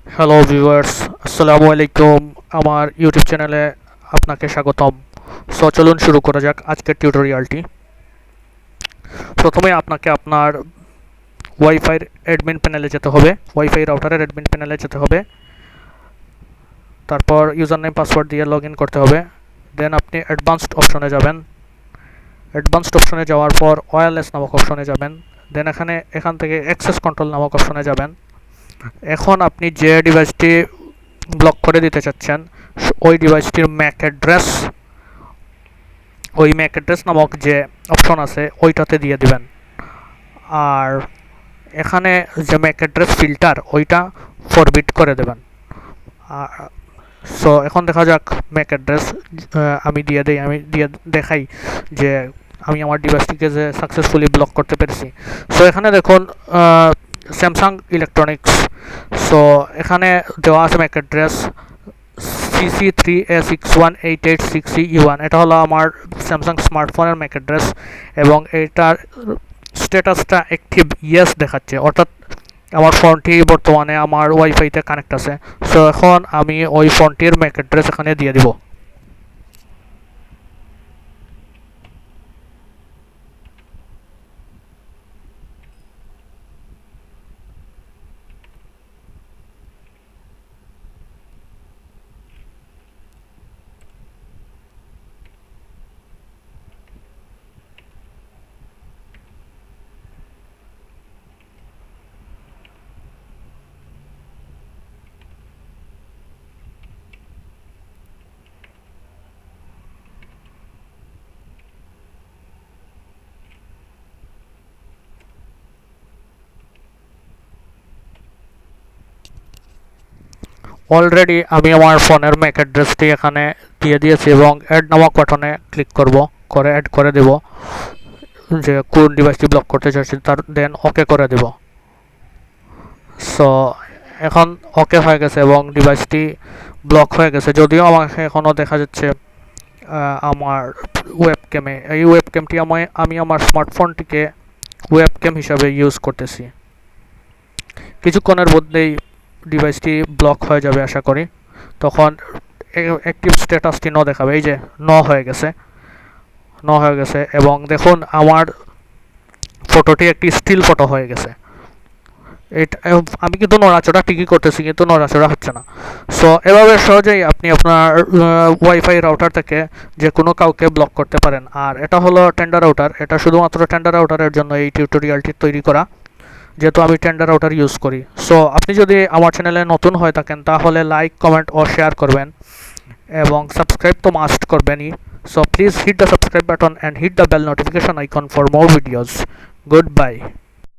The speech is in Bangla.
হ্যালো ভিউয়ার্স, আসসালামু আলাইকুম। আমার ইউটিউব চ্যানেলে আপনাকে স্বাগতম। সো চলুন শুরু করা যাক আজকের টিউটোরিয়ালটি। প্রথমে আপনাকে আপনার ওয়াইফাইয়ের অ্যাডমিন প্যানেলে যেতে হবে, ওয়াইফাই রাউটারের অ্যাডমিন প্যানেলে যেতে হবে। তারপর ইউজার নেম পাসওয়ার্ড দিয়ে লগ ইন করতে হবে। দেন আপনি অ্যাডভান্সড অপশনে যাবেন। অ্যাডভান্সড অপশনে যাওয়ার পর ওয়্যারলেস নামক অপশনে যাবেন। দেন এখান থেকে অ্যাক্সেস কন্ট্রোল নামক অপশনে যাবেন। এখন আপনি যে ডিভাইসটি ব্লক করে দিতে চাচ্ছেন ওই ডিভাইসটির ম্যাক অ্যাড্রেস নামক যে অপশন আছে ওইটাতে দিয়ে দিবেন। আর এখানে যে ম্যাক অ্যাড্রেস ফিল্টার ওইটা ফরবিট করে দেবেন। সো এখন দেখা যাক ম্যাক অ্যাড্রেস আমি দিয়ে দেখাই যে আমি আমার ডিভাইসটিকে যে সাকসেসফুলি ব্লক করতে পেরেছি। সো এখানে দেখুন স্যামসাং ইলেকট্রনিক্স। সো এখানে দেওয়া আছে ম্যাক অ্যাড্রেস CC3A618860E1। এটা হলো আমার স্যামসাং স্মার্টফোনের ম্যাক অ্যাড্রেস এবং এটার স্ট্যাটাসটা অ্যাক্টিভ ইয়েস দেখাচ্ছে, অর্থাৎ আমার ফোনটি বর্তমানে আমার ওয়াইফাইতে কানেক্ট আছে। সো এখন আমি ওই ফোনটির ম্যাক অ্যাড্রেস এখানে দিয়ে দিব। অলরেডি আমি আমার ফোনের ম্যাক অ্যাড্রেসটি এখানে দিয়ে দিয়েছি এবং অ্যাড নামক বাটনে ক্লিক করব, করে অ্যাড করে দেব যে কোন ডিভাইসটি ব্লক করতে চাচ্ছি, তার দেন ওকে করে দেব। সো এখন ওকে হয়ে গেছে এবং ডিভাইসটি ব্লক হয়ে গেছে, যদিও আমাকে এখনও দেখা যাচ্ছে আমার ওয়েবক্যামে। এই ওয়েবক্যামটি আমি আমার স্মার্টফোনটিকে ওয়েবক্যাম হিসাবে ইউজ করতেছি। কিছুক্ষণের মধ্যেই ডিভাইসটি ব্লক হয়ে যাবে আশা করি। তখন অ্যাক্টিভ স্ট্যাটাসটি দেখাবে, এই যে হয়ে গেছে এবং দেখুন আমার ফটোটি একটি স্টিল ফটো হয়ে গেছে। এটা আমি কিন্তু নড়াচড়া ঠিকই করতেছি, কিন্তু নড়াচড়া হচ্ছে না। সো এভাবে সহজেই আপনি আপনার ওয়াইফাই রাউটার থেকে যে কোনো কাউকে ব্লক করতে পারেন। আর এটা হলো টেন্ডা রাউটার, এটা শুধুমাত্র টেন্ডা রাউটারের জন্য এই টিউটোরিয়ালটি তৈরি করা, যেহেতু আমি টেন্ডা রাউটার ইউজ করি। সো আপনি যদি আমার চ্যানেলে নতুন হয়ে থাকেন তাহলে লাইক, কমেন্ট ও শেয়ার করবেন এবং সাবস্ক্রাইব তো মাস্ট করবেনই। So please hit the subscribe button and hit the bell notification icon for more videos. Goodbye.